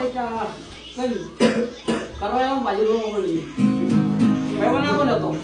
kan karo yang baju dulu mau beli. Bagaimana aku datang?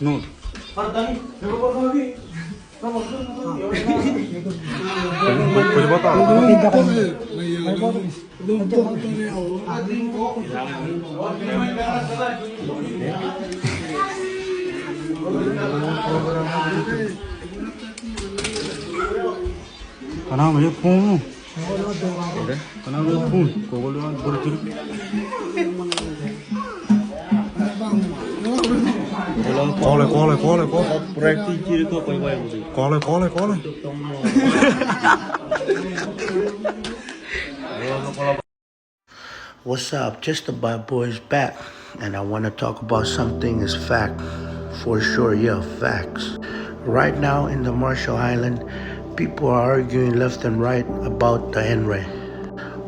Smooth. Pwede ba tayo? Kenapa ya pun? Kenapa ya pun? Kau boleh berjudi. Kole. Praktik ko pa iba yung Kole. What's up? Just the Bad Boys back, and I want to talk about something is fact. For sure, yeah, facts. Right now in the Marshall Island, people are arguing left and right about the NRA.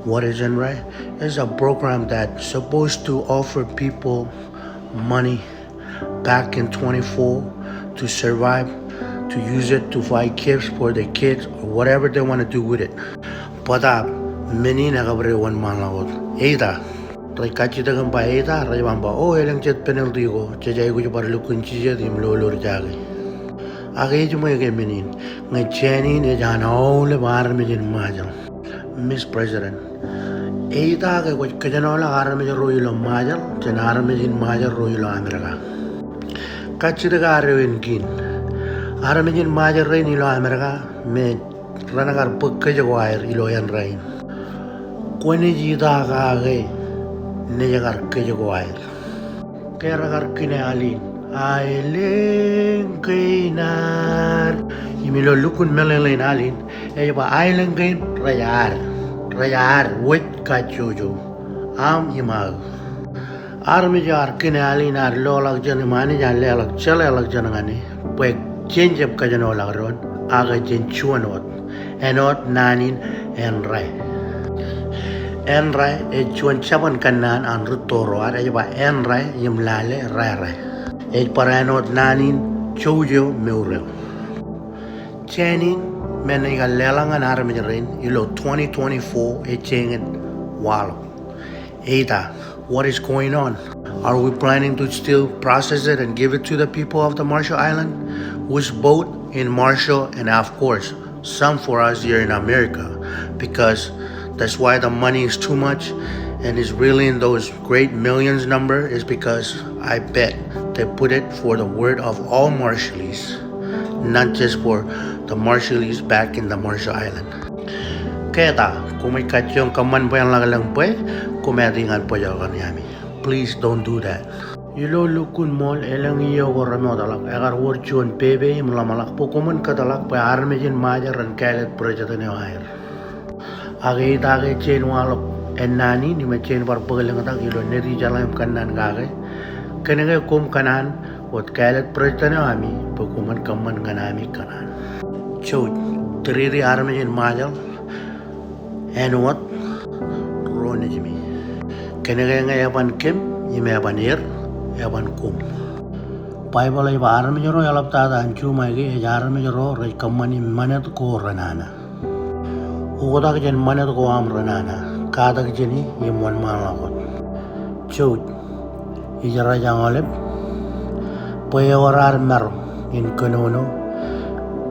What is NRA? It's a program that's supposed to offer people money back in 24 to survive, to use it to buy gifts for their kids or whatever they want to do with it. But many nagabriwan manlawot. Eida. Try kachita kang pa eida, ray bamba. Oh, elang jet penalty ko. Jajay ko para lukun chiya dim lolor jagi. Age mo ke menin ngai cheni ne jana ole bar me jin majal. Miss President. Eita ke ko kajanola ar me roilo majal, jenar me jin majal roilo Amerika. Kachira gare kin. Ar me jin majal rein ilo Amerika me ranagar pukke jawair ilo yan rain. Kone jida ka age ne jagar ke jawair. Kera gar kine alin. Ailen kainar imilo lukun melelain alin ba ailen kain rayar wet kachujo am imag armi jar kine alin ar lolak jan mani jan lelak chalelak janangani pek change up kajano lagron aga jen chuanot enot nanin enrai e chuan chaban kanan an rutoro ar ba enrai yimlale rai paranot nanin chojo meurel. Chenin meniga lelangan armirin ilo 2024 chengin walo. Eita, what is going on? Are we planning to still process it and give it to the people of the Marshall Island? Which boat in Marshall and of course some for us here in America, because that's why the money is too much and is really in those great millions number is because I bet they put it for the word of all Marshallese, not just for the Marshallese back in the Marshall Island. Keta, kung may katyong kaman po yung lagalang po, kumedingan po yung kanyami. Please don't do that. Ilo lukun mol elang iyo ko ramo talak agar wurchuan pebe mulamalak po kuman katalak pa armejin majar ran kalet project ni air. Age age chain walok enani ni me chain par pagalang tak ilo neri jalan kanan gage. Kenenge kum kanan wat kalet project ni ami po kuman kaman ganami kanan. Chod triri armejin majar and what ronejmi. Kenenge ngayapan kim yimayapan ir yaban kum pai balai bar me joro yalap ta dan chu mai ge jar me joro rai kamani manat ko ranana oda ge jen manat ko am ranana ka da ge ni yemon ma la ko chut ijara jangalep pai orar mer in konono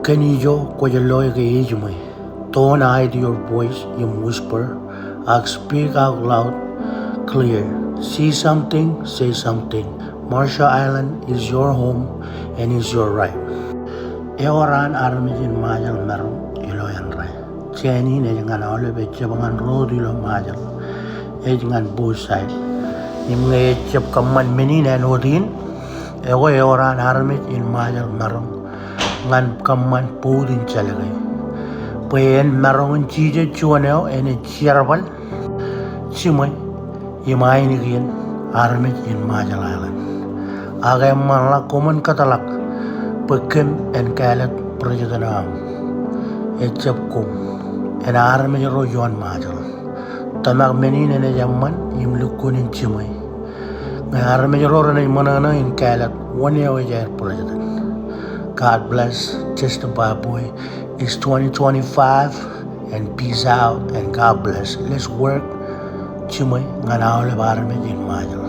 kanijo ko jelo ge ijmai tone hide your voice you whisper speak out loud clear. See something, say something. Marshall Island is your home and is your right. Eoran armijin majal meron ilo yan rai. Cheni ne jangan ole beche bangan road ilo majal. Jangan both side. Nimge chep kaman mini ne nodin. Ego eoran armijin majal meron. Ngan kaman podin chalagay. Payen meron chije chuaneo ene chiarbal. Chimay. Yamai ni kian armit in Marshall Island. Agay manla kuman katalak pekem en kalet perjalanan ecap kum en armit rojuan Marshall. Tamak menin ene zaman imlukunin cimai. Ngai armit roran in manana in kalet 1 year ajar perjalanan. God bless. Just a bad boy. It's 2025 and peace out and God bless. Let's work. Cimai nganaw le bar me jin majal.